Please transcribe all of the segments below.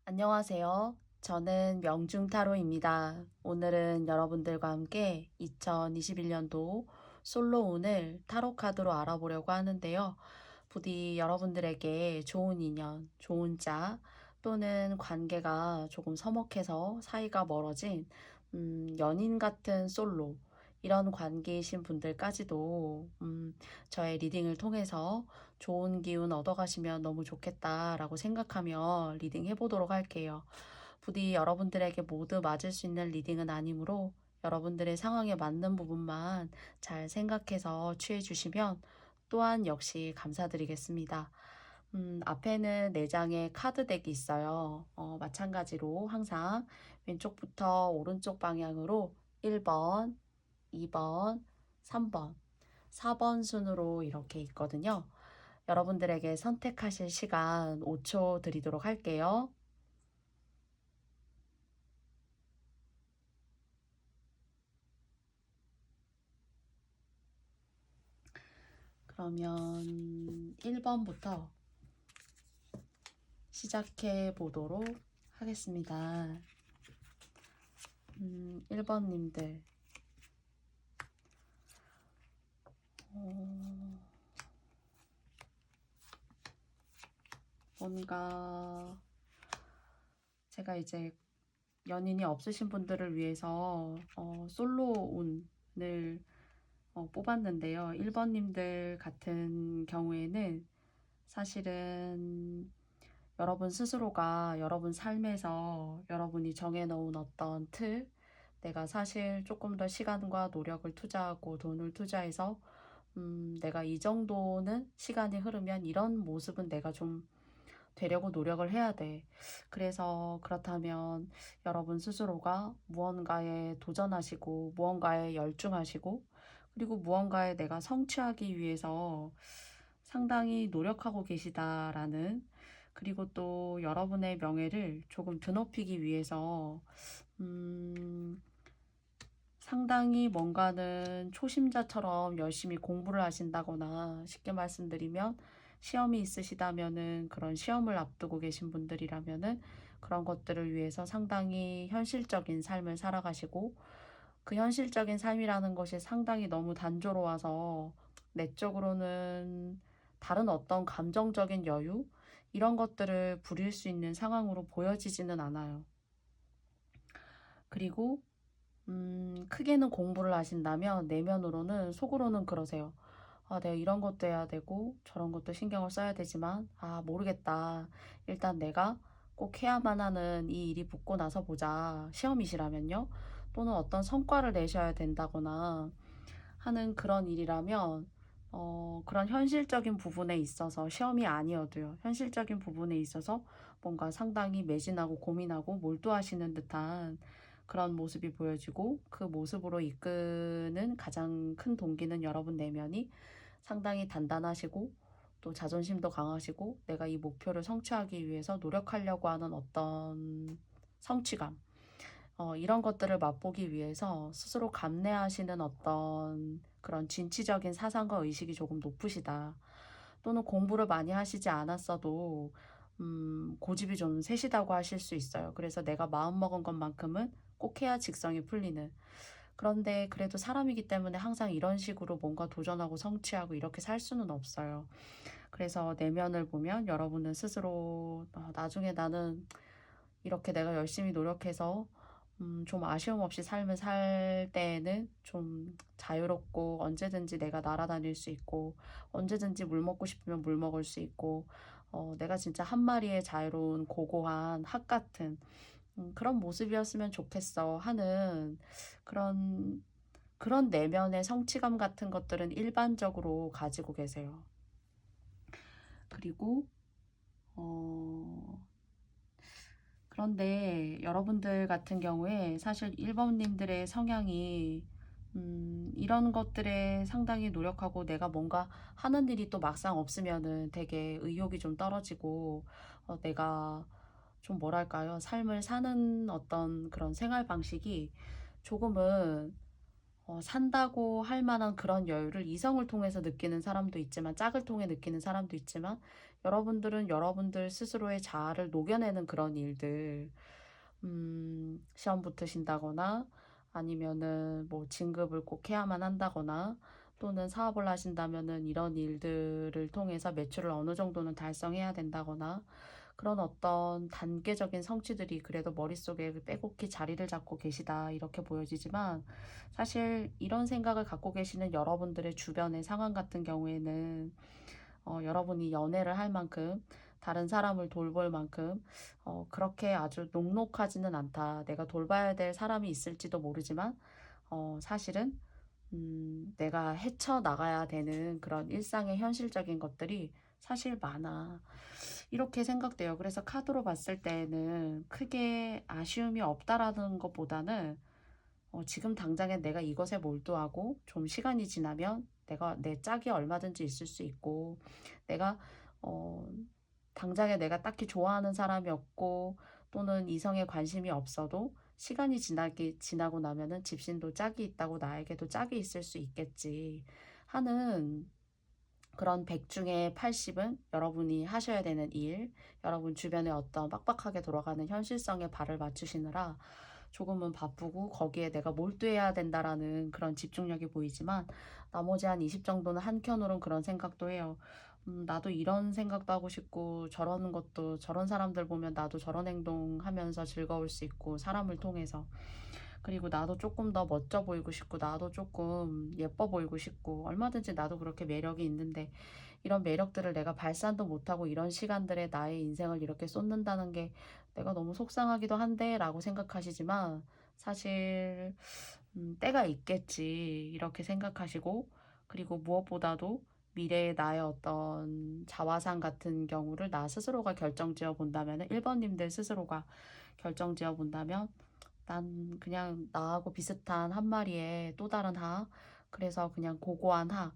안녕하세요. 저는 명중타로입니다. 오늘은 여러분들과 함께 2021년도 솔로운을 타로 카드로 알아보려고 하는데요. 부디 여러분들에게 좋은 인연, 좋은 짝, 또는 관계가 조금 서먹해서 사이가 멀어진 연인 같은 솔로, 이런 관계이신 분들까지도 저의 리딩을 통해서 좋은 기운 얻어가시면 너무 좋겠다라고 생각하며 리딩 해보도록 할게요. 부디 여러분들에게 모두 맞을 수 있는 리딩은 아니므로 여러분들의 상황에 맞는 부분만 잘 생각해서 취해주시면 또한 역시 감사드리겠습니다. 앞에는 4장의 카드 덱이 있어요. 마찬가지로 항상 왼쪽부터 오른쪽 방향으로 1번, 2번, 3번, 4번 순으로 이렇게 있거든요. 여러분들에게 선택하실 시간 5초 드리도록 할게요. 그러면 1번부터 시작해 보도록 하겠습니다. 1번님들, 뭔가 제가 이제 연인이 없으신 분들을 위해서 솔로운을 뽑았는데요. 1번님들 같은 경우에는 사실은 여러분 스스로가 여러분 삶에서 여러분이 정해놓은 어떤 틀, 내가 사실 조금 더 시간과 노력을 투자하고 돈을 투자해서 내가 이 정도는 시간이 흐르면 이런 모습은 내가 좀 되려고 노력을 해야 돼. 그래서 그렇다면 여러분 스스로가 무언가에 도전하시고 무언가에 열중하시고 그리고 무언가에 내가 성취하기 위해서 상당히 노력하고 계시다라는, 그리고 또 여러분의 명예를 조금 드높이기 위해서 상당히 뭔가는 초심자처럼 열심히 공부를 하신다거나, 쉽게 말씀드리면 시험이 있으시다면은, 그런 시험을 앞두고 계신 분들이라면은 그런 것들을 위해서 상당히 현실적인 삶을 살아가시고, 그 현실적인 삶이라는 것이 상당히 너무 단조로워서 내적으로는 다른 어떤 감정적인 여유, 이런 것들을 부릴 수 있는 상황으로 보여지지는 않아요. 그리고 크게는 공부를 하신다면 내면으로는, 속으로는 그러세요. 아, 내가 이런 것도 해야 되고 저런 것도 신경을 써야 되지만, 아, 모르겠다. 일단 내가 꼭 해야만 하는 이 일이 붙고 나서 보자. 시험이시라면요. 또는 어떤 성과를 내셔야 된다거나 하는 그런 일이라면, 그런 현실적인 부분에 있어서, 시험이 아니어도요, 현실적인 부분에 있어서 뭔가 상당히 매진하고 고민하고 몰두하시는 듯한 그런 모습이 보여지고, 그 모습으로 이끄는 가장 큰 동기는 여러분 내면이 상당히 단단하시고 또 자존심도 강하시고 내가 이 목표를 성취하기 위해서 노력하려고 하는 어떤 성취감, 이런 것들을 맛보기 위해서 스스로 감내하시는 어떤 그런 진취적인 사상과 의식이 조금 높으시다. 또는 공부를 많이 하시지 않았어도 고집이 좀 세시다고 하실 수 있어요. 그래서 내가 마음먹은 것만큼은 꼭 해야 직성이 풀리는. 그런데 그래도 사람이기 때문에 항상 이런 식으로 뭔가 도전하고 성취하고 이렇게 살 수는 없어요. 그래서 내면을 보면 여러분은 스스로, 나중에 나는 이렇게 내가 열심히 노력해서 좀 아쉬움 없이 삶을 살 때에는 좀 자유롭고 언제든지 내가 날아다닐 수 있고 언제든지 물 먹고 싶으면 물 먹을 수 있고, 내가 진짜 한 마리의 자유로운 고고한 학 같은 그런 모습이었으면 좋겠어 하는 그런 그런 내면의 성취감 같은 것들은 일반적으로 가지고 계세요. 그리고 그런데 여러분들 같은 경우에 사실 1번님들의 성향이 이런 것들에 상당히 노력하고 내가 뭔가 하는 일이 또 막상 없으면은 되게 의욕이 좀 떨어지고, 내가 좀 뭐랄까요, 삶을 사는 어떤 그런 생활 방식이 조금은 산다고 할 만한 그런 여유를 이성을 통해서 느끼는 사람도 있지만 짝을 통해 느끼는 사람도 있지만 여러분들은 여러분들 스스로의 자아를 녹여내는 그런 일들 시험 붙으신다거나 아니면은 뭐 진급을 꼭 해야만 한다거나 또는 사업을 하신다면은 이런 일들을 통해서 매출을 어느 정도는 달성해야 된다거나 그런 어떤 단계적인 성취들이 그래도 머릿속에 빼곡히 자리를 잡고 계시다 이렇게 보여지지만 사실 이런 생각을 갖고 계시는 여러분들의 주변의 상황 같은 경우에는 여러분이 연애를 할 만큼 다른 사람을 돌볼 만큼 그렇게 아주 녹록하지는 않다. 내가 돌봐야 될 사람이 있을지도 모르지만 사실은 내가 헤쳐나가야 되는 그런 일상의 현실적인 것들이 사실 많아. 이렇게 생각돼요. 그래서 카드로 봤을 때는 크게 아쉬움이 없다라는 것보다는 지금 당장에 내가 이것에 몰두하고 좀 시간이 지나면 내가 내 짝이 얼마든지 있을 수 있고 내가 어, 당장에 내가 딱히 좋아하는 사람이 없고 또는 이성에 관심이 없어도 시간이 지나고 나면은 집신도 짝이 있다고 나에게도 짝이 있을 수 있겠지 하는 그런 100 중에 80은 여러분이 하셔야 되는 일, 여러분 주변에 어떤 빡빡하게 돌아가는 현실성에 발을 맞추시느라 조금은 바쁘고 거기에 내가 몰두해야 된다라는 그런 집중력이 보이지만 나머지 한 20 정도는 한켠으론 그런 생각도 해요. 나도 이런 생각도 하고 싶고 저러는 것도 저런 사람들 보면 나도 저런 행동하면서 즐거울 수 있고 사람을 통해서 그리고 나도 조금 더 멋져 보이고 싶고 나도 조금 예뻐 보이고 싶고 얼마든지 나도 그렇게 매력이 있는데 이런 매력들을 내가 발산도 못하고 이런 시간들에 나의 인생을 이렇게 쏟는다는 게 내가 너무 속상하기도 한데 라고 생각하시지만 사실 때가 있겠지 이렇게 생각하시고 그리고 무엇보다도 미래의 나의 어떤 자화상 같은 경우를 나 스스로가 결정지어 본다면 1번님들 스스로가 결정지어 본다면 난 그냥 나하고 비슷한 한 마리의 또 다른 학 그래서 그냥 고고한 학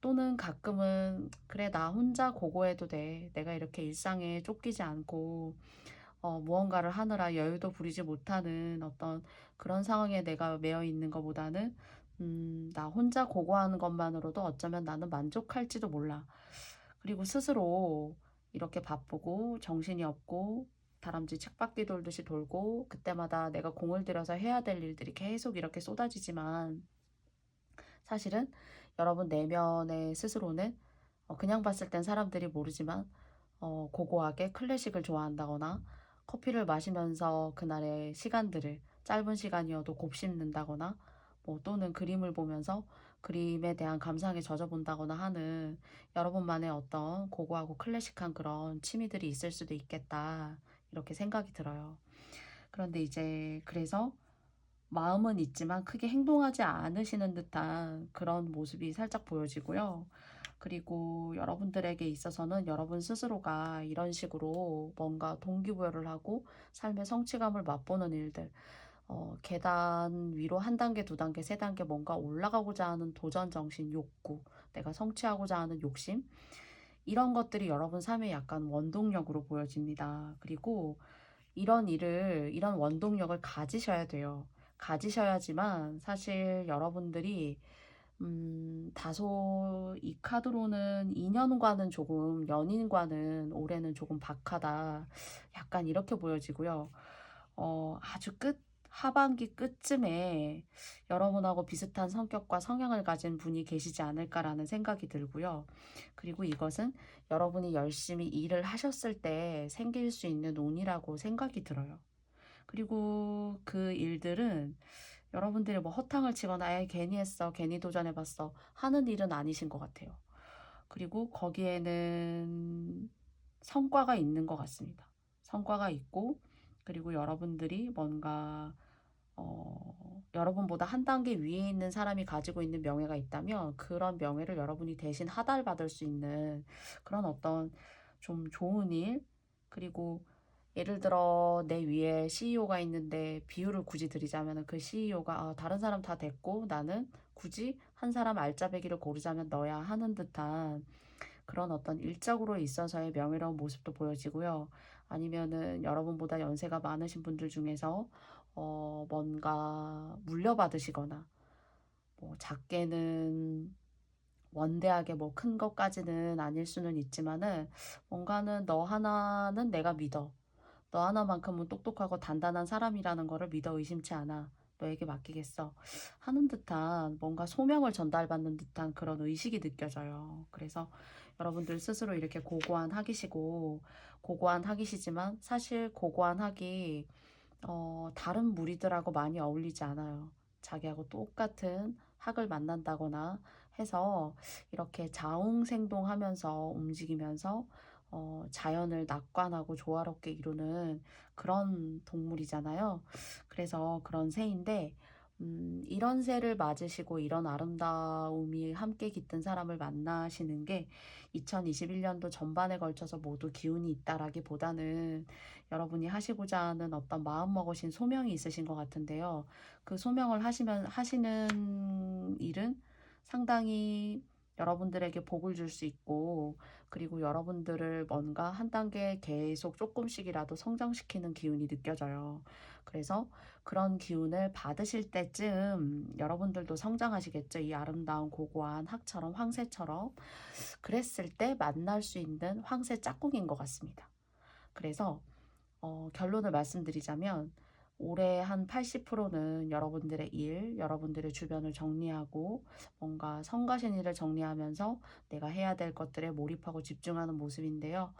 또는 가끔은 그래 나 혼자 고고해도 돼 내가 이렇게 일상에 쫓기지 않고 무언가를 하느라 여유도 부리지 못하는 어떤 그런 상황에 내가 매여 있는 것보다는 나 혼자 고고하는 것만으로도 어쩌면 나는 만족할지도 몰라. 그리고 스스로 이렇게 바쁘고 정신이 없고 다람쥐 쳇바퀴 돌듯이 돌고 그때마다 내가 공을 들여서 해야 될 일들이 계속 이렇게 쏟아지지만 사실은 여러분 내면의 스스로는 그냥 봤을 땐 사람들이 모르지만 고고하게 클래식을 좋아한다거나 커피를 마시면서 그날의 시간들을 짧은 시간이어도 곱씹는다거나 뭐 또는 그림을 보면서 그림에 대한 감상에 젖어본다거나 하는 여러분만의 어떤 고고하고 클래식한 그런 취미들이 있을 수도 있겠다 이렇게 생각이 들어요. 그런데 이제 그래서 마음은 있지만 크게 행동하지 않으시는 듯한 그런 모습이 살짝 보여지고요. 그리고 여러분들에게 있어서는 여러분 스스로가 이런 식으로 뭔가 동기부여를 하고 삶의 성취감을 맛보는 일들, 계단 위로 한 단계, 두 단계, 세 단계 뭔가 올라가고자 하는 도전 정신, 욕구, 내가 성취하고자 하는 욕심, 이런 것들이 여러분 삶의 약간 원동력으로 보여집니다. 그리고 이런 원동력을 가지셔야 돼요. 가지셔야지만 사실 여러분들이 다소 이 카드로는 인연과는 조금 연인과는 올해는 조금 박하다. 약간 이렇게 보여지고요. 아주 하반기 끝쯤에 여러분하고 비슷한 성격과 성향을 가진 분이 계시지 않을까라는 생각이 들고요. 그리고 이것은 여러분이 열심히 일을 하셨을 때 생길 수 있는 운이라고 생각이 들어요. 그리고 그 일들은 여러분들이 뭐 허탕을 치거나 괜히 했어, 괜히 도전해봤어 하는 일은 아니신 것 같아요. 그리고 거기에는 성과가 있는 것 같습니다. 성과가 있고 그리고 여러분들이 뭔가 여러분보다 한 단계 위에 있는 사람이 가지고 있는 명예가 있다면 그런 명예를 여러분이 대신 하달받을 수 있는 그런 어떤 좀 좋은 일 그리고 예를 들어 내 위에 CEO가 있는데 비유를 굳이 드리자면 그 CEO가 다른 사람 다 됐고 나는 굳이 한 사람 알짜배기를 고르자면 너야 하는 듯한 그런 어떤 일적으로 있어서의 명예로운 모습도 보여지고요. 아니면은 여러분보다 연세가 많으신 분들 중에서 뭔가 물려받으시거나 뭐 작게는 원대하게 뭐 큰 것까지는 아닐 수는 있지만은 뭔가는 너 하나는 내가 믿어. 너 하나만큼은 똑똑하고 단단한 사람이라는 거를 믿어 의심치 않아. 너에게 맡기겠어. 하는 듯한 뭔가 소명을 전달받는 듯한 그런 의식이 느껴져요. 그래서 여러분들 스스로 이렇게 고고한 학이시고 고고한 학이시지만 사실 고고한 학이 다른 무리들하고 많이 어울리지 않아요. 자기하고 똑같은 학을 만난다거나 해서 이렇게 자웅생동하면서 움직이면서 자연을 낙관하고 조화롭게 이루는 그런 동물이잖아요. 그래서 그런 새인데 이런 새를 맞으시고 이런 아름다움이 함께 깃든 사람을 만나시는 게 2021년도 전반에 걸쳐서 모두 기운이 있다라기보다는 여러분이 하시고자 하는 어떤 마음먹으신 소명이 있으신 것 같은데요. 그 소명을 하시는 일은 상당히 여러분들에게 복을 줄 수 있고, 그리고 여러분들을 뭔가 한 단계 계속 조금씩이라도 성장시키는 기운이 느껴져요. 그래서 그런 기운을 받으실 때쯤 여러분들도 성장하시겠죠. 이 아름다운 고고한 학처럼, 황새처럼. 그랬을 때 만날 수 있는 황새 짝꿍인 것 같습니다. 그래서 결론을 말씀드리자면 올해 한 80%는 여러분들의 일, 여러분들의 주변을 정리하고 뭔가 성가신 일을 정리하면서 내가 해야 될 것들에 몰입하고 집중하는 모습인데요.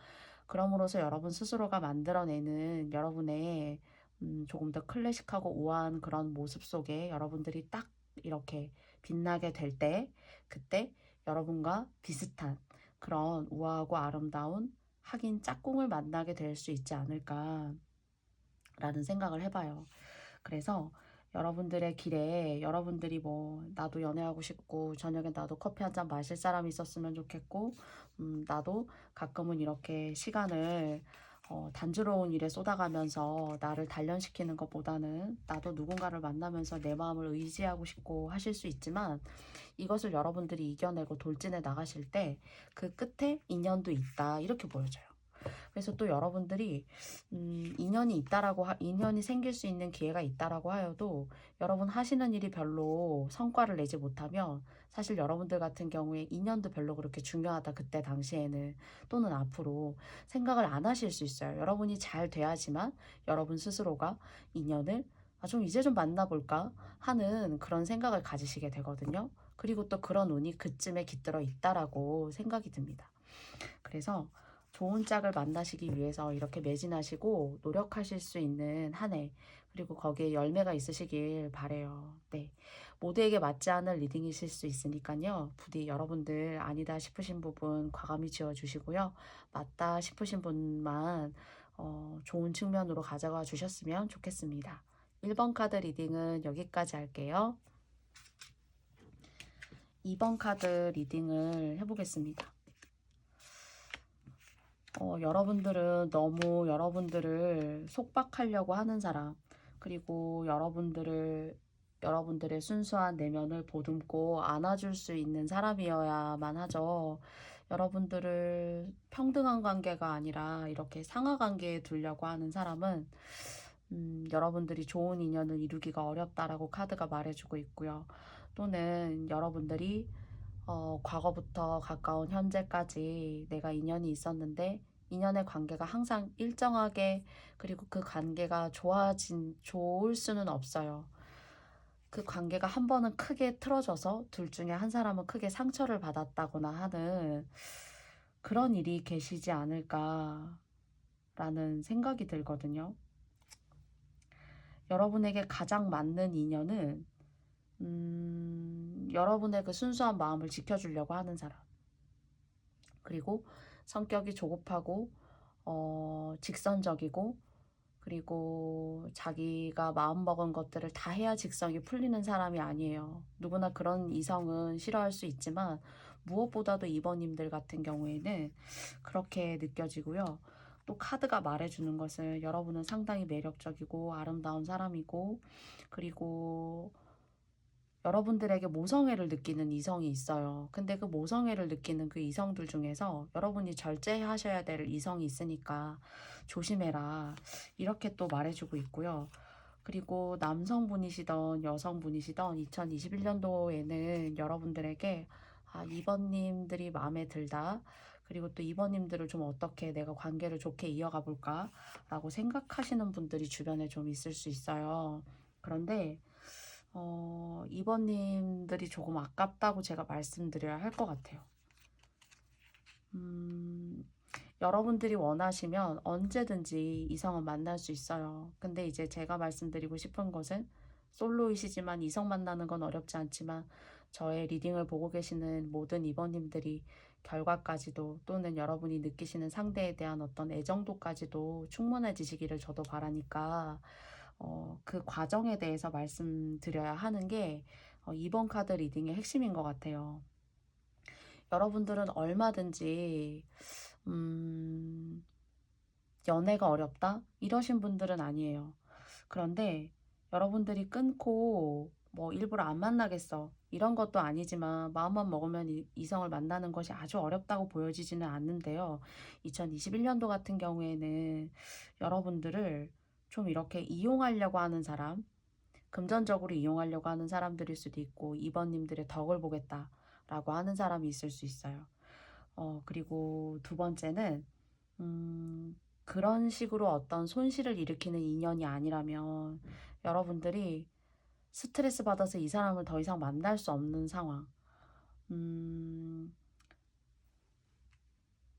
그럼으로써 여러분 스스로가 만들어내는 여러분의 조금 더 클래식하고 우아한 그런 모습 속에 여러분들이 딱 이렇게 빛나게 될 때, 그때 여러분과 비슷한 그런 우아하고 아름다운 하긴 짝꿍을 만나게 될 수 있지 않을까라는 생각을 해봐요. 그래서 여러분들의 길에 여러분들이 뭐 나도 연애하고 싶고 저녁에 나도 커피 한 잔 마실 사람이 있었으면 좋겠고 나도 가끔은 이렇게 시간을 단조로운 일에 쏟아가면서 나를 단련시키는 것보다는 나도 누군가를 만나면서 내 마음을 의지하고 싶고 하실 수 있지만 이것을 여러분들이 이겨내고 돌진해 나가실 때 그 끝에 인연도 있다 이렇게 보여져요. 그래서 또 여러분들이 인연이 생길 수 있는 기회가 있다라고 하여도 여러분 하시는 일이 별로 성과를 내지 못하면 사실 여러분들 같은 경우에 인연도 별로 그렇게 중요하다 그때 당시에는 또는 앞으로 생각을 안 하실 수 있어요. 여러분이 잘 돼야지만 여러분 스스로가 인연을 좀 이제 좀 만나볼까 하는 그런 생각을 가지시게 되거든요. 그리고 또 그런 운이 그쯤에 깃들어 있다라고 생각이 듭니다. 그래서 좋은 짝을 만나시기 위해서 이렇게 매진하시고 노력하실 수 있는 한 해, 그리고 거기에 열매가 있으시길 바래요. 네. 모두에게 맞지 않은 리딩이실 수 있으니까요. 부디 여러분들 아니다 싶으신 부분 과감히 지워주시고요. 맞다 싶으신 분만 좋은 측면으로 가져가 주셨으면 좋겠습니다. 1번 카드 리딩은 여기까지 할게요. 2번 카드 리딩을 해보겠습니다. 여러분들은 너무 여러분들을 속박하려고 하는 사람, 그리고 여러분들의 순수한 내면을 보듬고 안아줄 수 있는 사람이어야만 하죠. 여러분들을 평등한 관계가 아니라 이렇게 상하 관계에 두려고 하는 사람은 여러분들이 좋은 인연을 이루기가 어렵다라고 카드가 말해주고 있고요. 또는 여러분들이 과거부터 가까운 현재까지 내가 인연이 있었는데 인연의 관계가 항상 일정하게 그리고 그 관계가 좋을 수는 없어요. 그 관계가 한 번은 크게 틀어져서 둘 중에 한 사람은 크게 상처를 받았다거나 하는 그런 일이 계시지 않을까라는 생각이 들거든요. 여러분에게 가장 맞는 인연은 여러분의 그 순수한 마음을 지켜주려고 하는 사람. 그리고 성격이 조급하고 직선적이고 그리고 자기가 마음먹은 것들을 다 해야 직성이 풀리는 사람이 아니에요. 누구나 그런 이성은 싫어할 수 있지만 무엇보다도 이번님들 같은 경우에는 그렇게 느껴지고요. 또 카드가 말해주는 것은 여러분은 상당히 매력적이고 아름다운 사람이고 그리고 여러분들에게 모성애를 느끼는 이성이 있어요. 근데 그 모성애를 느끼는 그 이성들 중에서 여러분이 절제하셔야 될 이성이 있으니까 조심해라. 이렇게 또 말해주고 있고요. 그리고 남성분이시던 여성분이시던 2021년도에는 여러분들에게 2번님들이 마음에 들다. 그리고 또 2번님들을 좀 어떻게 내가 관계를 좋게 이어가 볼까? 라고 생각하시는 분들이 주변에 좀 있을 수 있어요. 그런데 2번님들이 조금 아깝다고 제가 말씀드려야 할 것 같아요. 여러분들이 원하시면 언제든지 이성은 만날 수 있어요. 근데 이제 제가 말씀드리고 싶은 것은 솔로이시지만 이성 만나는 건 어렵지 않지만 저의 리딩을 보고 계시는 모든 이번님들이 결과까지도 또는 여러분이 느끼시는 상대에 대한 어떤 애정도까지도 충분해지시기를 저도 바라니까 그 과정에 대해서 말씀드려야 하는 게 이번 카드 리딩의 핵심인 것 같아요. 여러분들은 얼마든지 연애가 어렵다? 이러신 분들은 아니에요. 그런데 여러분들이 끊고 뭐 일부러 안 만나겠어. 이런 것도 아니지만 마음만 먹으면 이성을 만나는 것이 아주 어렵다고 보여지지는 않는데요. 2021년도 같은 경우에는 여러분들을 좀 이렇게 이용하려고 하는 사람, 금전적으로 이용하려고 하는 사람들일 수도 있고, 이번님들의 덕을 보겠다라고 하는 사람이 있을 수 있어요. 그리고 두 번째는, 그런 식으로 어떤 손실을 일으키는 인연이 아니라면 여러분들이 스트레스 받아서 이 사람을 더 이상 만날 수 없는 상황.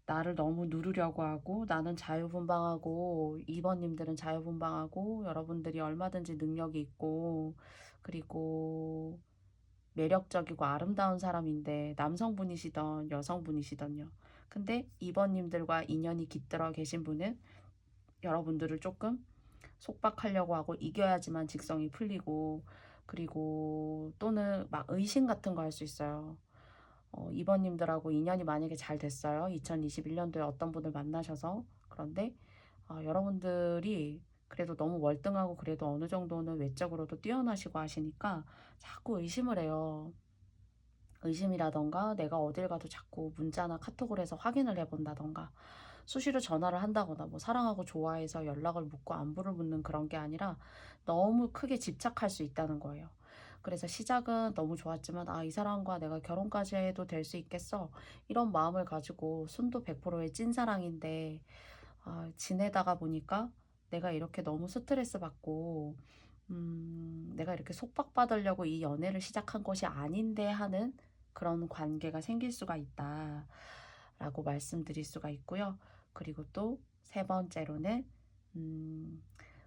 나를 너무 누르려고 하고 나는 자유분방하고 2번님들은 자유분방하고 여러분들이 얼마든지 능력이 있고 그리고 매력적이고 아름다운 사람인데 남성분이시던 여성분이시던요. 근데 2번님들과 인연이 깃들어 계신 분은 여러분들을 조금 속박하려고 하고 이겨야지만 직성이 풀리고 그리고 또는 막 의심 같은 거 할 수 있어요. 2번님들하고 인연이 만약에 잘 됐어요. 2021년도에 어떤 분을 만나셔서. 그런데 여러분들이 그래도 너무 월등하고 그래도 어느 정도는 외적으로도 뛰어나시고 하시니까 자꾸 의심을 해요. 의심이라던가 내가 어딜 가도 자꾸 문자나 카톡을 해서 확인을 해본다던가 수시로 전화를 한다거나 뭐 사랑하고 좋아해서 연락을 묻고 안부를 묻는 그런 게 아니라 너무 크게 집착할 수 있다는 거예요. 그래서 시작은 너무 좋았지만 이 사람과 내가 결혼까지 해도 될 수 있겠어 이런 마음을 가지고 순도 100%의 찐사랑인데 지내다가 보니까 내가 이렇게 너무 스트레스 받고 내가 이렇게 속박받으려고 이 연애를 시작한 것이 아닌데 하는 그런 관계가 생길 수가 있다라고 말씀드릴 수가 있고요. 그리고 또 세 번째로는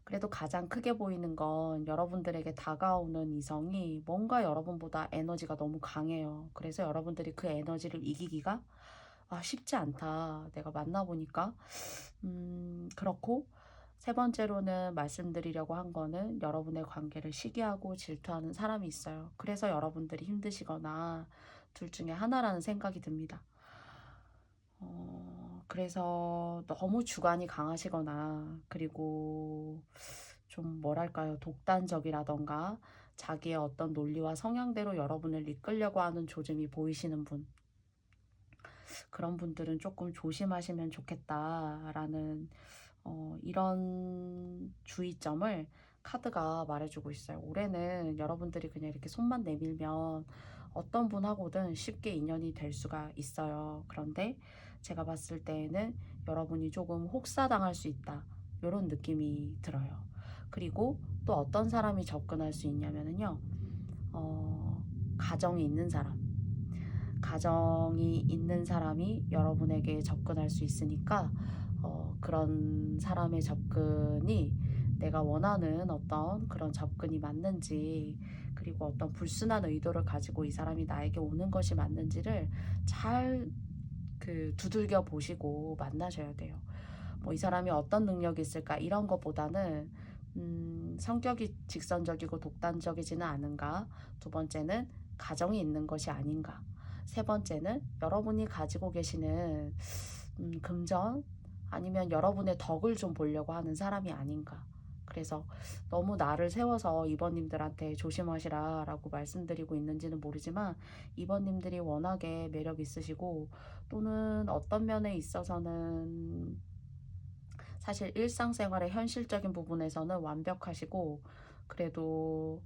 그래도 가장 크게 보이는 건 여러분들에게 다가오는 이성이 뭔가 여러분보다 에너지가 너무 강해요. 그래서 여러분들이 그 에너지를 이기기가 쉽지 않다. 내가 만나보니까 그렇고 세 번째로는 말씀드리려고 한 거는 여러분의 관계를 시기하고 질투하는 사람이 있어요. 그래서 여러분들이 힘드시거나 둘 중에 하나라는 생각이 듭니다. 그래서 너무 주관이 강하시거나 그리고 좀 뭐랄까요, 독단적이라던가 자기의 어떤 논리와 성향대로 여러분을 이끌려고 하는 조짐이 보이시는 분, 그런 분들은 조금 조심하시면 좋겠다라는 이런 주의점을 카드가 말해주고 있어요. 올해는 여러분들이 그냥 이렇게 손만 내밀면 어떤 분하고든 쉽게 인연이 될 수가 있어요. 그런데 제가 봤을 때에는 여러분이 조금 혹사당할 수 있다. 이런 느낌이 들어요. 그리고 또 어떤 사람이 접근할 수 있냐면요. 가정이 있는 사람. 가정이 있는 사람이 여러분에게 접근할 수 있으니까 그런 사람의 접근이 내가 원하는 어떤 그런 접근이 맞는지 그리고 어떤 불순한 의도를 가지고 이 사람이 나에게 오는 것이 맞는지를 잘 두들겨 보시고 만나셔야 돼요. 뭐 이 사람이 어떤 능력이 있을까 이런 것보다는 성격이 직선적이고 독단적이지는 않은가. 두 번째는 가정이 있는 것이 아닌가. 세 번째는 여러분이 가지고 계시는 금전 아니면 여러분의 덕을 좀 보려고 하는 사람이 아닌가. 그래서 너무 나를 세워서 이번님들한테 조심하시라라고 말씀드리고 있는지는 모르지만 이번님들이 워낙에 매력 있으시고 또는 어떤 면에 있어서는 사실 일상생활의 현실적인 부분에서는 완벽하시고 그래도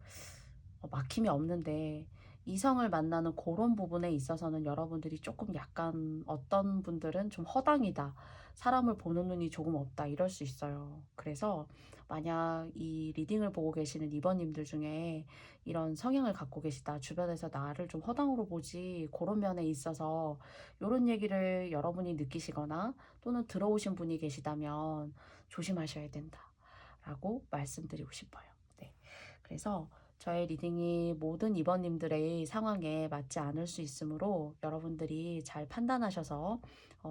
막힘이 없는데 이성을 만나는 그런 부분에 있어서는 여러분들이 조금 약간 어떤 분들은 좀 허당이다. 사람을 보는 눈이 조금 없다. 이럴 수 있어요. 그래서 만약 이 리딩을 보고 계시는 이번님들 중에 이런 성향을 갖고 계시다. 주변에서 나를 좀 허당으로 보지. 그런 면에 있어서 이런 얘기를 여러분이 느끼시거나 또는 들어오신 분이 계시다면 조심하셔야 된다. 라고 말씀드리고 싶어요. 네. 그래서 저의 리딩이 모든 이번님들의 상황에 맞지 않을 수 있으므로 여러분들이 잘 판단하셔서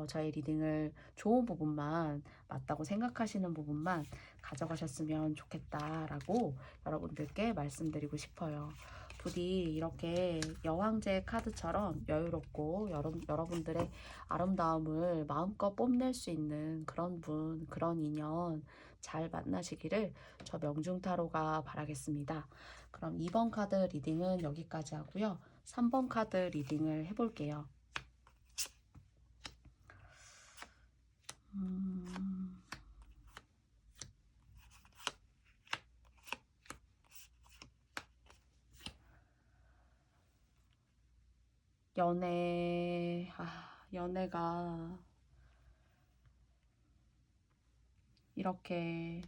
저의 리딩을 좋은 부분만, 맞다고 생각하시는 부분만 가져가셨으면 좋겠다라고 여러분들께 말씀드리고 싶어요. 부디 이렇게 여왕제 카드처럼 여유롭고 여러분들의 아름다움을 마음껏 뽐낼 수 있는 그런 분, 그런 인연 잘 만나시기를 저 명중타로가 바라겠습니다. 그럼 2번 카드 리딩은 여기까지 하고요. 3번 카드 리딩을 해볼게요. 연애가 이렇게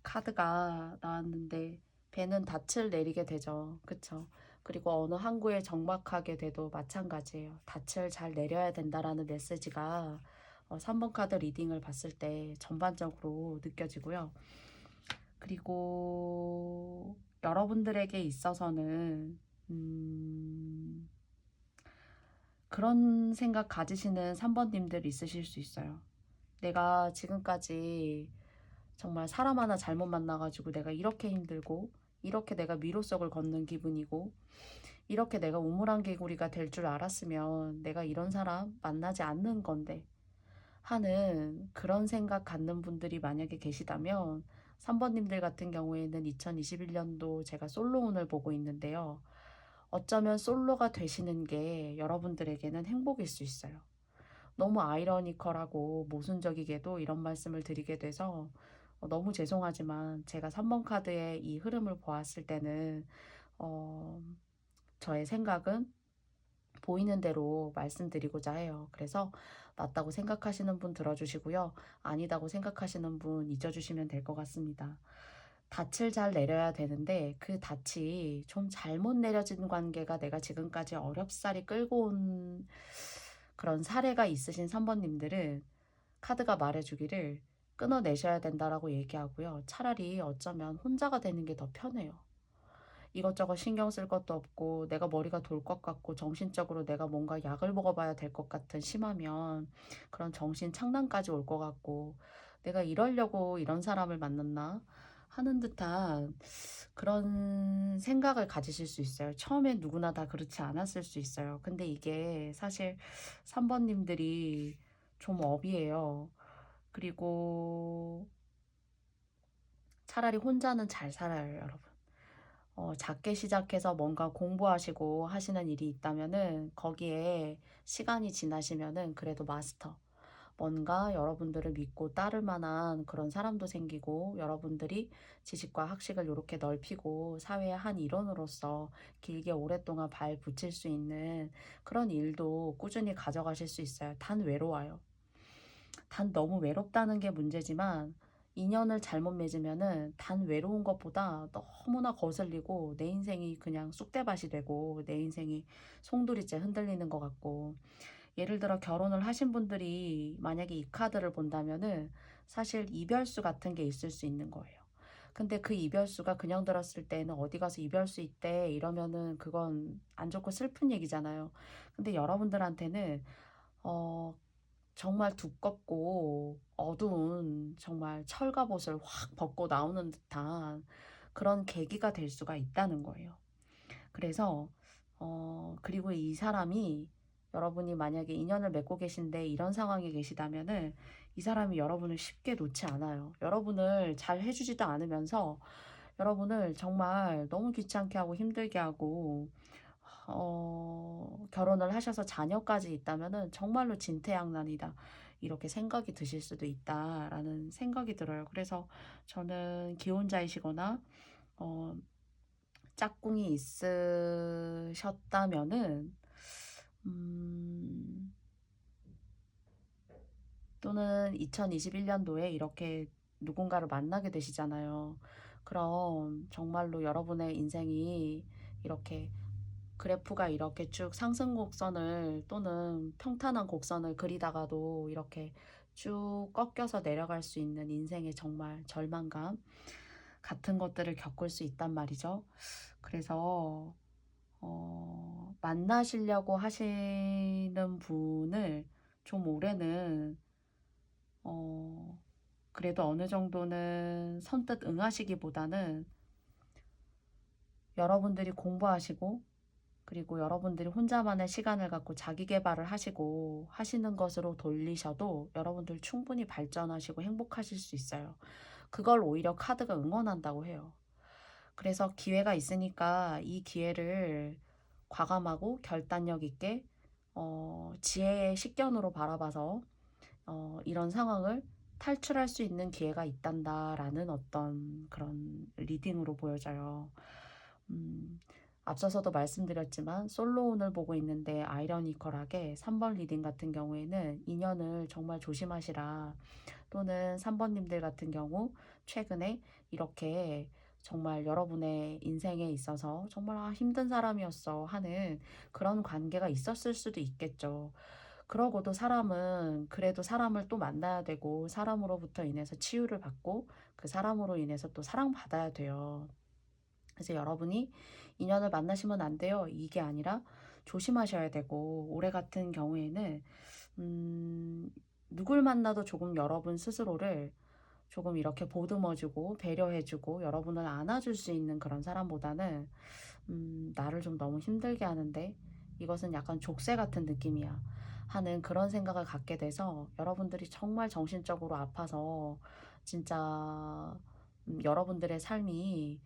카드가 나왔는데 배는 닻을 내리게 되죠. 그쵸? 그리고 어느 항구에 정박하게 돼도 마찬가지예요. 닻을 잘 내려야 된다라는 메시지가 3번 카드 리딩을 봤을 때 전반적으로 느껴지고요. 그리고 여러분들에게 있어서는 그런 생각 가지시는 3번님들 있으실 수 있어요. 내가 지금까지 정말 사람 하나 잘못 만나가지고 내가 이렇게 힘들고 이렇게 내가 미로석을 걷는 기분이고 이렇게 내가 우물안 개구리가 될 줄 알았으면 내가 이런 사람 만나지 않는 건데 하는 그런 생각 갖는 분들이 만약에 계시다면 3번님들 같은 경우에는 2021년도 제가 솔로운을 보고 있는데요. 어쩌면 솔로가 되시는 게 여러분들에게는 행복일 수 있어요. 너무 아이러니컬하고 모순적이게도 이런 말씀을 드리게 돼서 너무 죄송하지만 제가 3번 카드의 이 흐름을 보았을 때는 저의 생각은 보이는 대로 말씀드리고자 해요. 그래서 맞다고 생각하시는 분 들어주시고요. 아니다고 생각하시는 분 잊어주시면 될 것 같습니다. 닻을 잘 내려야 되는데 그 닻이 좀 잘못 내려진 관계가 내가 지금까지 어렵사리 끌고 온 그런 사례가 있으신 3번님들은 카드가 말해주기를 끊어내셔야 된다라고 얘기하고요. 차라리 어쩌면 혼자가 되는 게 더 편해요. 이것저것 신경 쓸 것도 없고 내가 머리가 돌 것 같고 정신적으로 내가 뭔가 약을 먹어봐야 될 것 같은 심하면 그런 정신 착란까지 올 것 같고 내가 이러려고 이런 사람을 만났나 하는 듯한 그런 생각을 가지실 수 있어요. 처음엔 누구나 다 그렇지 않았을 수 있어요. 근데 이게 사실 3번님들이 좀 업이에요. 그리고 차라리 혼자는 잘 살아요, 여러분. 작게 시작해서 뭔가 공부하시고 하시는 일이 있다면은 거기에 시간이 지나시면은 그래도 마스터. 뭔가 여러분들을 믿고 따를 만한 그런 사람도 생기고 여러분들이 지식과 학식을 이렇게 넓히고 사회의 한 일원으로서 길게 오랫동안 발 붙일 수 있는 그런 일도 꾸준히 가져가실 수 있어요. 단 외로워요. 단 너무 외롭다는 게 문제지만 인연을 잘못 맺으면은 단 외로운 것보다 너무나 거슬리고 내 인생이 그냥 쑥대밭이 되고 내 인생이 송두리째 흔들리는 것 같고 예를 들어 결혼을 하신 분들이 만약에 이 카드를 본다면은 사실 이별수 같은 게 있을 수 있는 거예요. 근데 그 이별수가 그냥 들었을 때는 어디 가서 이별수 있대 이러면은 그건 안 좋고 슬픈 얘기잖아요. 근데 여러분들한테는 어 정말 두껍고 어두운 정말 철갑옷을 확 벗고 나오는 듯한 그런 계기가 될 수가 있다는 거예요. 그래서 그리고 이 사람이 여러분이 만약에 인연을 맺고 계신데 이런 상황에 계시다면은 이 사람이 여러분을 쉽게 놓지 않아요. 여러분을 잘 해주지도 않으면서 여러분을 정말 너무 귀찮게 하고 힘들게 하고 결혼을 하셔서 자녀까지 있다면은 정말로 진퇴양난이다. 이렇게 생각이 드실 수도 있다라는 생각이 들어요. 그래서 저는 기혼자이시거나 어, 짝꿍이 있으셨다면은 음, 또는 2021년도에 이렇게 누군가를 만나게 되시잖아요. 그럼 정말로 여러분의 인생이 이렇게 그래프가 이렇게 쭉 상승 곡선을 또는 평탄한 곡선을 그리다가도 이렇게 쭉 꺾여서 내려갈 수 있는 인생의 정말 절망감 같은 것들을 겪을 수 있단 말이죠. 그래서 만나시려고 하시는 분을 좀 올해는 어, 그래도 어느 정도는 선뜻 응하시기보다는 여러분들이 공부하시고 그리고 여러분들이 혼자만의 시간을 갖고 자기 개발을 하시고 하시는 것으로 돌리셔도 여러분들 충분히 발전하시고 행복하실 수 있어요. 그걸 오히려 카드가 응원한다고 해요. 그래서 기회가 있으니까 이 기회를 과감하고 결단력 있게 지혜의 식견으로 바라봐서 이런 상황을 탈출할 수 있는 기회가 있단다라는 어떤 그런 리딩으로 보여져요. 음, 앞서서도 말씀드렸지만 솔로운을 보고 있는데 아이러니컬하게 3번 리딩 같은 경우에는 인연을 정말 조심하시라, 또는 3번님들 같은 경우 최근에 이렇게 정말 여러분의 인생에 있어서 정말 힘든 사람이었어 하는 그런 관계가 있었을 수도 있겠죠. 그러고도 사람은 그래도 사람을 또 만나야 되고 사람으로부터 인해서 치유를 받고 그 사람으로 인해서 또 사랑받아야 돼요. 그래서 여러분이 인연을 만나시면 안 돼요, 이게 아니라 조심하셔야 되고, 올해 같은 경우에는 누굴 만나도 조금 여러분 스스로를 조금 이렇게 보듬어주고 배려해주고 여러분을 안아줄 수 있는 그런 사람보다는 나를 좀 너무 힘들게 하는데 이것은 약간 족쇄 같은 느낌이야 하는 그런 생각을 갖게 돼서 여러분들이 정말 정신적으로 아파서 진짜 여러분들의 삶이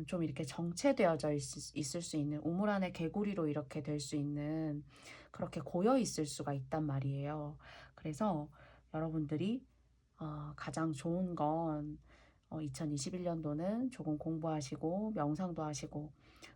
좀 이렇게 정체되어져 있을 수 있는, 우물 안에 개구리로 이렇게 될 수 있는, 그렇게 고여 있을 수가 있단 말이에요. 그래서 여러분들이 가장 좋은 건 2021년도는 조금 공부하시고 명상도 하시고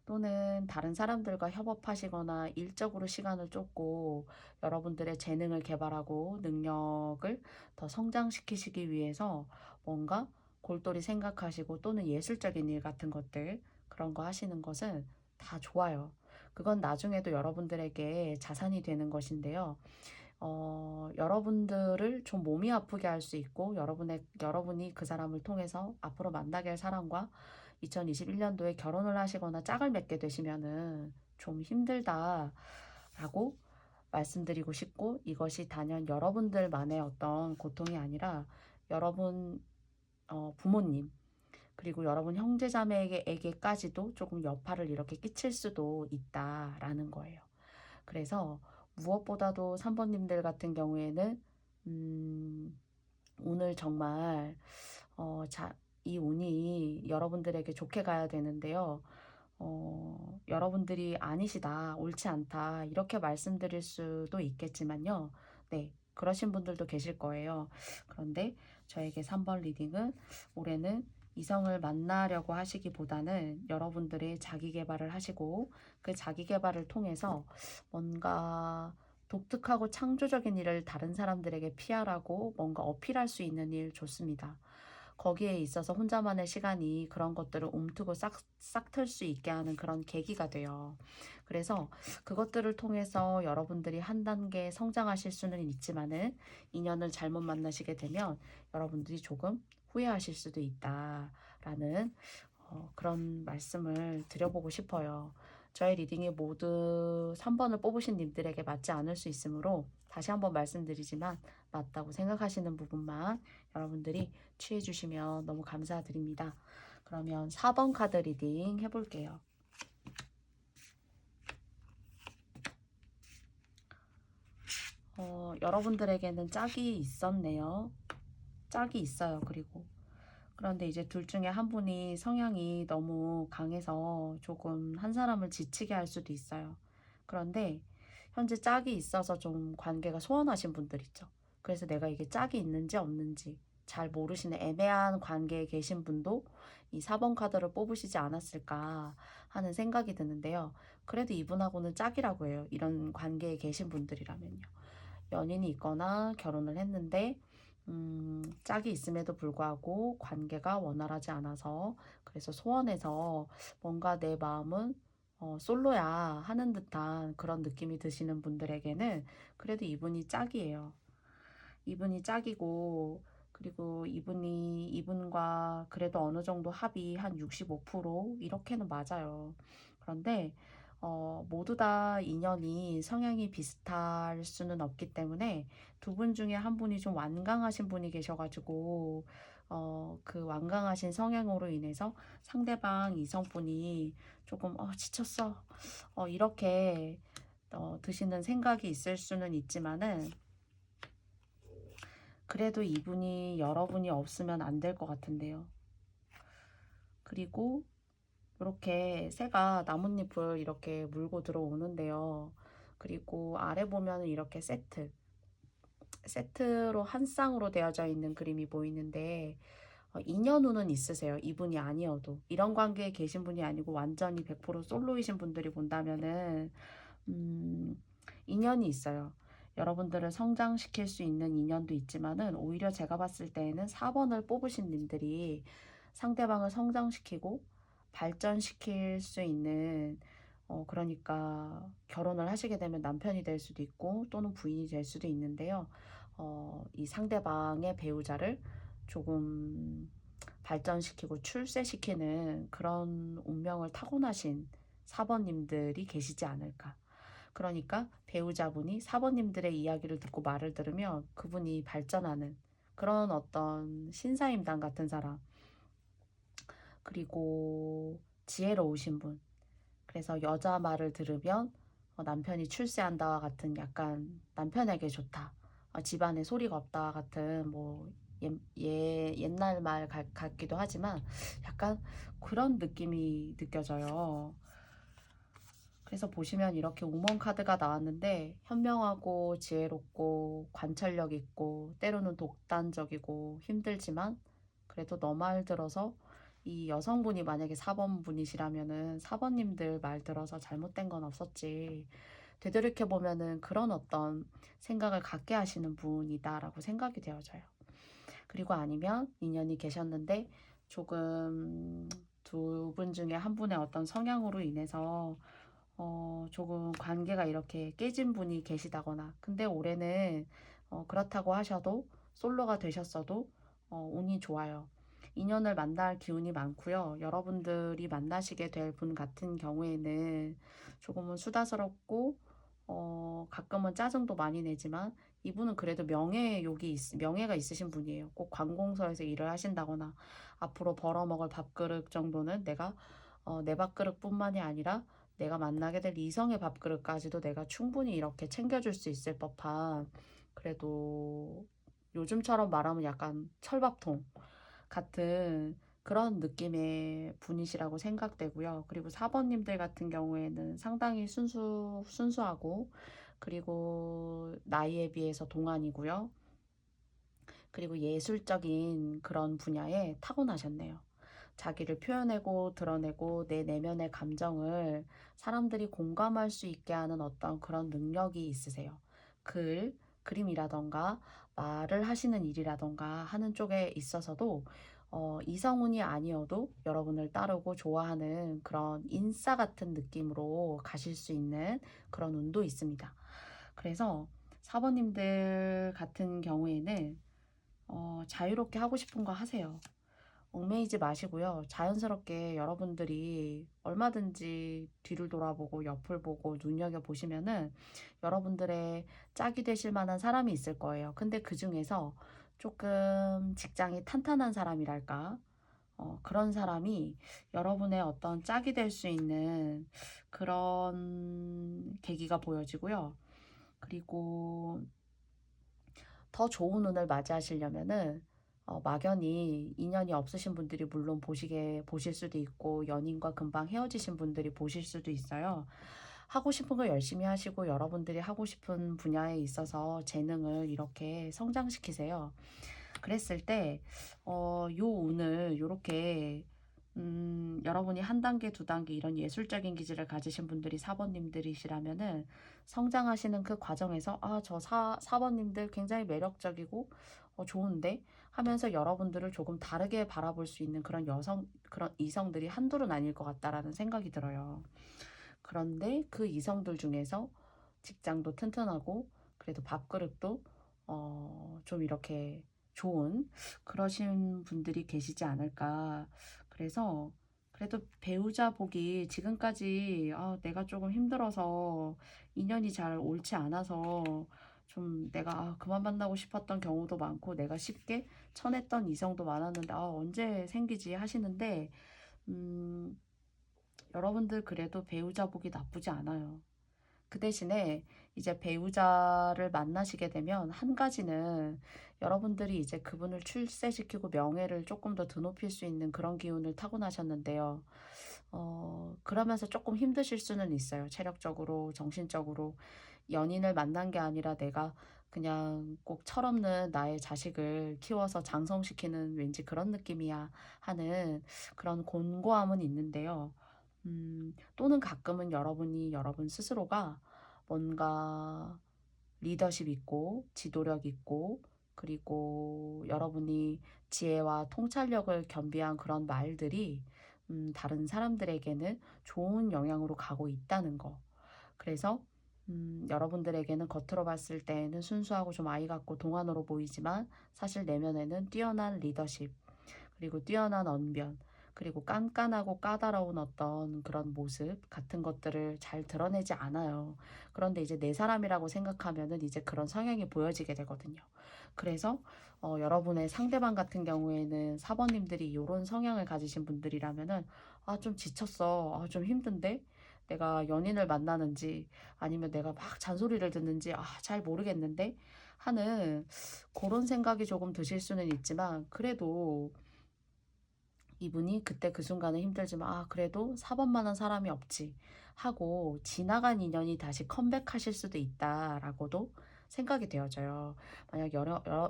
또는 다른 사람들과 협업하시거나 일적으로 시간을 쫓고 여러분들의 재능을 개발하고 능력을 더 성장시키시기 위해서 뭔가 골똘히 생각하시고 또는 예술적인 일 같은 것들 그런 거 하시는 것은 다 좋아요. 그건 나중에도 여러분들에게 자산이 되는 것인데요. 여러분들을 좀 몸이 아프게 할 수 있고 여러분이 그 사람을 통해서 앞으로 만나게 할 사람과 2021년도에 결혼을 하시거나 짝을 맺게 되시면은 좀 힘들다라고 말씀드리고 싶고, 이것이 단연 여러분들만의 어떤 고통이 아니라 여러분 부모님 그리고 여러분 형제자매에게까지도 조금 여파를 이렇게 끼칠 수도 있다라는 거예요. 그래서 무엇보다도 3번님들 같은 경우에는 오늘 정말 이 운이 여러분들에게 좋게 가야 되는데요. 여러분들이 아니시다, 옳지 않다 이렇게 말씀드릴 수도 있겠지만요. 네, 그러신 분들도 계실 거예요. 그런데 저에게 3번 리딩은 올해는 이성을 만나려고 하시기보다는 여러분들의 자기 개발을 하시고 그 자기 개발을 통해서 뭔가 독특하고 창조적인 일을 다른 사람들에게 피하라고 뭔가 어필할 수 있는 일 좋습니다. 거기에 있어서 혼자만의 시간이 그런 것들을 움트고 싹틀 수 있게 하는 그런 계기가 돼요. 그래서 그것들을 통해서 여러분들이 한 단계 성장하실 수는 있지만은 인연을 잘못 만나시게 되면 여러분들이 조금 후회하실 수도 있다라는 그런 말씀을 드려보고 싶어요. 저의 리딩이 모두 3번을 뽑으신 님들에게 맞지 않을 수 있으므로 다시 한번 말씀드리지만 맞다고 생각하시는 부분만 여러분들이 취해 주시면 너무 감사드립니다. 그러면 4번 카드 리딩 해볼게요. 여러분들에게는 짝이 있었네요. 짝이 있어요. 그런데 이제 둘 중에 한 분이 성향이 너무 강해서 조금 한 사람을 지치게 할 수도 있어요. 그런데 현재 짝이 있어서 좀 관계가 소원하신 분들 있죠. 그래서 내가 이게 짝이 있는지 없는지 잘 모르시는 애매한 관계에 계신 분도 이 4번 카드를 뽑으시지 않았을까 하는 생각이 드는데요. 그래도 이분하고는 짝이라고 해요. 이런 관계에 계신 분들이라면요. 연인이 있거나 결혼을 했는데 짝이 있음에도 불구하고 관계가 원활하지 않아서 그래서 소원해서 뭔가 내 마음은 솔로야 하는 듯한 그런 느낌이 드시는 분들에게는 그래도 이분이 짝이에요. 이분이 짝이고 그리고 이분과 그래도 어느 정도 합이 한 65% 이렇게는 맞아요. 그런데 모두 다 인연이 성향이 비슷할 수는 없기 때문에 두 분 중에 한 분이 좀 완강하신 분이 계셔가지고 그 완강하신 성향으로 인해서 상대방 이성분이 조금 지쳤어 이렇게 드시는 생각이 있을 수는 있지만은 그래도 이분이 여러분이 없으면 안 될 것 같은데요. 그리고 이렇게 새가 나뭇잎을 이렇게 물고 들어오는데요. 그리고 아래 보면 이렇게 세트로 한 쌍으로 되어져 있는 그림이 보이는데 인연 운은 있으세요. 이분이 아니어도. 이런 관계에 계신 분이 아니고 완전히 100% 솔로이신 분들이 본다면은 인연이 있어요. 여러분들을 성장시킬 수 있는 인연도 있지만은 오히려 제가 봤을 때에는 4번을 뽑으신 님들이 상대방을 성장시키고 발전시킬 수 있는 그러니까 결혼을 하시게 되면 남편이 될 수도 있고 또는 부인이 될 수도 있는데요. 이 상대방의 배우자를 조금 발전시키고 출세시키는 그런 운명을 타고나신 4번님들이 계시지 않을까. 그러니까 배우자분이 사번님들의 이야기를 듣고 말을 들으면 그분이 발전하는 그런 어떤 신사임당 같은 사람, 그리고 지혜로우신 분. 그래서 여자 말을 들으면 남편이 출세한다와 같은 약간 남편에게 좋다. 집안에 소리가 없다와 같은 뭐 옛날 말 같기도 하지만 약간 그런 느낌이 느껴져요. 그래서 보시면 이렇게 우먼 카드가 나왔는데 현명하고 지혜롭고 관찰력 있고 때로는 독단적이고 힘들지만 그래도 너 말 들어서 이 여성분이 만약에 4번 분이시라면은 4번님들 말 들어서 잘못된 건 없었지. 되돌이켜 보면은 그런 어떤 생각을 갖게 하시는 분이다라고 생각이 되어져요. 그리고 아니면 인연이 계셨는데 조금 두 분 중에 한 분의 어떤 성향으로 인해서 조금 관계가 이렇게 깨진 분이 계시다거나 근데 올해는 그렇다고 하셔도 솔로가 되셨어도 운이 좋아요. 인연을 만날 기운이 많고요. 여러분들이 만나시게 될 분 같은 경우에는 조금은 수다스럽고 가끔은 짜증도 많이 내지만 이분은 그래도 명예가 있으신 분이에요. 꼭 관공서에서 일을 하신다거나 앞으로 벌어먹을 밥그릇 정도는 내 밥그릇뿐만이 아니라 내가 만나게 될 이성의 밥그릇까지도 내가 충분히 이렇게 챙겨줄 수 있을 법한 그래도 요즘처럼 말하면 약간 철밥통 같은 그런 느낌의 분이시라고 생각되고요. 그리고 4번님들 같은 경우에는 상당히 순수하고 그리고 나이에 비해서 동안이고요. 그리고 예술적인 그런 분야에 타고나셨네요. 자기를 표현하고 드러내고 내 내면의 감정을 사람들이 공감할 수 있게 하는 어떤 그런 능력이 있으세요. 그림이라던가 말을 하시는 일이라던가 하는 쪽에 있어서도 이성운이 아니어도 여러분을 따르고 좋아하는 그런 인싸 같은 느낌으로 가실 수 있는 그런 운도 있습니다. 그래서 사모님들 같은 경우에는 자유롭게 하고 싶은 거 하세요. 얽매이지 마시고요. 자연스럽게 여러분들이 얼마든지 뒤를 돌아보고 옆을 보고 눈여겨보시면은 여러분들의 짝이 되실 만한 사람이 있을 거예요. 근데 그 중에서 조금 직장이 탄탄한 사람이랄까? 그런 사람이 여러분의 어떤 짝이 될 수 있는 그런 계기가 보여지고요. 그리고 더 좋은 운을 맞이하시려면은 막연히 인연이 없으신 분들이 물론 보실 수도 있고 연인과 금방 헤어지신 분들이 보실 수도 있어요. 하고 싶은 거 열심히 하시고 여러분들이 하고 싶은 분야에 있어서 재능을 이렇게 성장시키세요. 그랬을 때, 요 운을 요렇게, 여러분이 한 단계, 두 단계 이런 예술적인 기질을 가지신 분들이 4번님들이시라면은 성장하시는 그 과정에서, 아, 저 4번님들 굉장히 매력적이고, 좋은데? 하면서 여러분들을 조금 다르게 바라볼 수 있는 그런 이성들이 한둘은 아닐 것 같다라는 생각이 들어요. 그런데 그 이성들 중에서 직장도 튼튼하고 그래도 밥그릇도 좀 이렇게 좋은 그러신 분들이 계시지 않을까. 그래서 그래도 배우자 복이 지금까지 내가 조금 힘들어서 인연이 잘 옳지 않아서 좀 내가 그만 만나고 싶었던 경우도 많고 내가 쉽게 쳐냈던 이성도 많았는데 언제 생기지 하시는데 음, 여러분들 그래도 배우자 복이 나쁘지 않아요. 그 대신에 이제 배우자를 만나시게 되면 한 가지는 여러분들이 이제 그분을 출세시키고 명예를 조금 더 드높일 수 있는 그런 기운을 타고나셨는데요. 그러면서 조금 힘드실 수는 있어요. 체력적으로, 정신적으로. 연인을 만난 게 아니라 내가 그냥 꼭 철없는 나의 자식을 키워서 장성시키는 왠지 그런 느낌이야 하는 그런 곤고함은 있는데요. 또는 가끔은 여러분이 여러분 스스로가 뭔가 리더십 있고 지도력 있고 그리고 여러분이 지혜와 통찰력을 겸비한 그런 말들이 다른 사람들에게는 좋은 영향으로 가고 있다는 거. 그래서 여러분들에게는 겉으로 봤을 때에는 순수하고 좀 아이 같고 동안으로 보이지만 사실 내면에는 뛰어난 리더십 그리고 뛰어난 언변, 그리고 깐깐하고 까다로운 어떤 그런 모습 같은 것들을 잘 드러내지 않아요. 그런데 이제 내 사람이라고 생각하면은 이제 그런 성향이 보여지게 되거든요. 그래서 여러분의 상대방 같은 경우에는 사번님들이 이런 성향을 가지신 분들이라면은 좀 지쳤어. 좀 힘든데? 내가 연인을 만나는지 아니면 내가 막 잔소리를 듣는지 잘 모르겠는데 하는 그런 생각이 조금 드실 수는 있지만 그래도 이분이 그때 그 순간은 힘들지만 그래도 4번만한 사람이 없지 하고 지나간 인연이 다시 컴백하실 수도 있다라고도 생각이 되어져요. 만약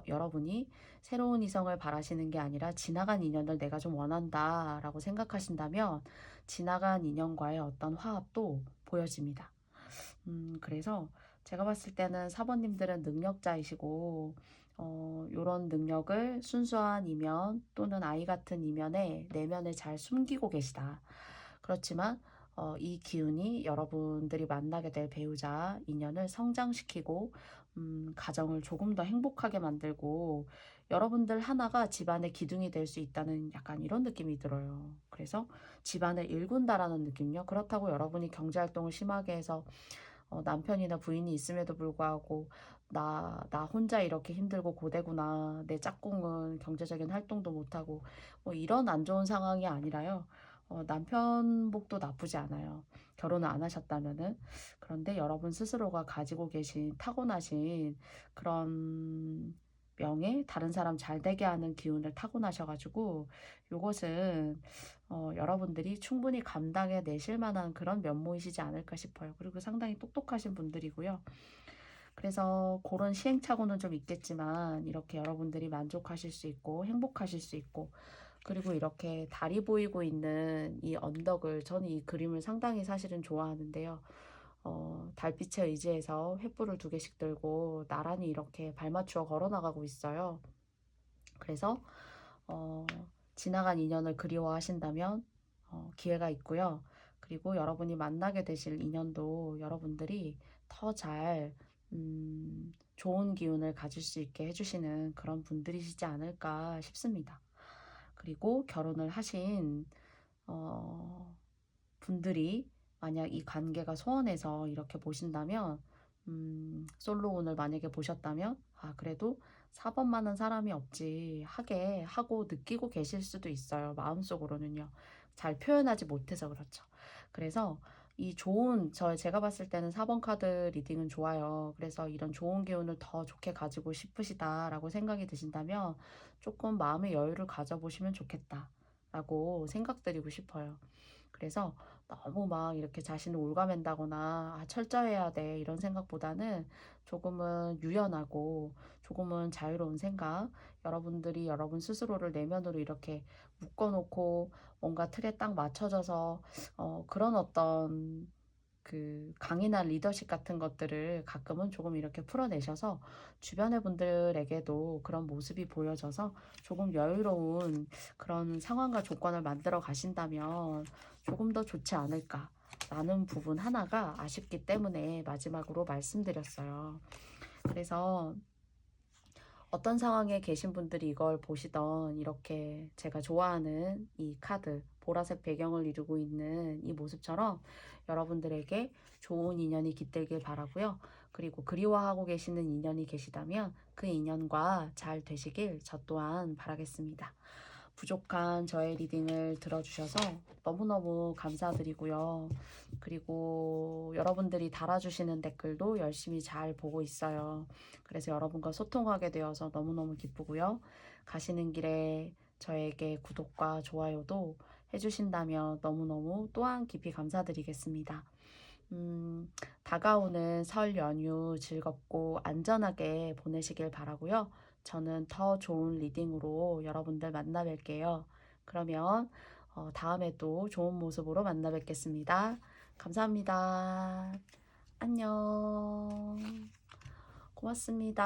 여러분이 새로운 이성을 바라시는 게 아니라 지나간 인연을 내가 좀 원한다라고 생각하신다면 지나간 인연과의 어떤 화합도 보여집니다. 그래서 제가 봤을 때는 사번님들은 능력자이시고, 요런 능력을 순수한 이면 또는 아이 같은 이면에 내면에 잘 숨기고 계시다. 그렇지만, 이 기운이 여러분들이 만나게 될 배우자 인연을 성장시키고, 가정을 조금 더 행복하게 만들고, 여러분들 하나가 집안의 기둥이 될 수 있다는 약간 이런 느낌이 들어요. 그래서 집안을 일군다라는 느낌요. 그렇다고 여러분이 경제활동을 심하게 해서 남편이나 부인이 있음에도 불구하고 나 혼자 이렇게 힘들고 고되구나. 내 짝꿍은 경제적인 활동도 못하고 뭐 이런 안 좋은 상황이 아니라요. 남편 복도 나쁘지 않아요. 결혼을 안 하셨다면은. 그런데 여러분 스스로가 가지고 계신 타고나신 그런 명예, 다른 사람 잘 되게 하는 기운을 타고나셔가지고 요것은 여러분들이 충분히 감당해 내실 만한 그런 면모이시지 않을까 싶어요. 그리고 상당히 똑똑하신 분들이고요. 그래서 그런 시행착오는 좀 있겠지만 이렇게 여러분들이 만족하실 수 있고 행복하실 수 있고 그리고 이렇게 달이 보이고 있는 이 언덕을 저는 이 그림을 상당히 사실은 좋아하는데요. 달빛에 의지해서 횃불을 2개씩 들고 나란히 이렇게 발맞추어 걸어 나가고 있어요. 그래서 어, 지나간 인연을 그리워하신다면 기회가 있고요. 그리고 여러분이 만나게 되실 인연도 여러분들이 더 잘 좋은 기운을 가질 수 있게 해주시는 그런 분들이시지 않을까 싶습니다. 그리고 결혼을 하신 어, 분들이 만약 이 관계가 소원해서 이렇게 보신다면 솔로운을 만약에 보셨다면 그래도 4번만은 사람이 없지 하게 하고 느끼고 계실 수도 있어요. 마음속으로는요. 잘 표현하지 못해서 그렇죠. 그래서 이 제가 봤을 때는 4번 카드 리딩은 좋아요. 그래서 이런 좋은 기운을 더 좋게 가지고 싶으시다라고 생각이 드신다면 조금 마음의 여유를 가져보시면 좋겠다라고 생각드리고 싶어요. 그래서 너무 막 이렇게 자신을 올가맨다거나 철저해야 돼 이런 생각보다는 조금은 유연하고 조금은 자유로운 생각, 여러분들이 여러분 스스로를 내면으로 이렇게 묶어놓고 뭔가 틀에 딱 맞춰져서 그런 어떤 그 강인한 리더십 같은 것들을 가끔은 조금 이렇게 풀어내셔서 주변의 분들에게도 그런 모습이 보여져서 조금 여유로운 그런 상황과 조건을 만들어 가신다면 조금 더 좋지 않을까라는 부분 하나가 아쉽기 때문에 마지막으로 말씀드렸어요. 그래서 어떤 상황에 계신 분들이 이걸 보시던 이렇게 제가 좋아하는 이 카드, 보라색 배경을 이루고 있는 이 모습처럼 여러분들에게 좋은 인연이 깃들길 바라고요. 그리고 그리워하고 계시는 인연이 계시다면 그 인연과 잘 되시길 저 또한 바라겠습니다. 부족한 저의 리딩을 들어주셔서 너무너무 감사드리고요. 그리고 여러분들이 달아주시는 댓글도 열심히 잘 보고 있어요. 그래서 여러분과 소통하게 되어서 너무너무 기쁘고요. 가시는 길에 저에게 구독과 좋아요도 해주신다면 너무너무 또한 깊이 감사드리겠습니다. 다가오는 설 연휴 즐겁고 안전하게 보내시길 바라고요. 저는 더 좋은 리딩으로 여러분들 만나 뵐게요. 그러면 다음에 또 좋은 모습으로 만나 뵙겠습니다. 감사합니다. 안녕. 고맙습니다.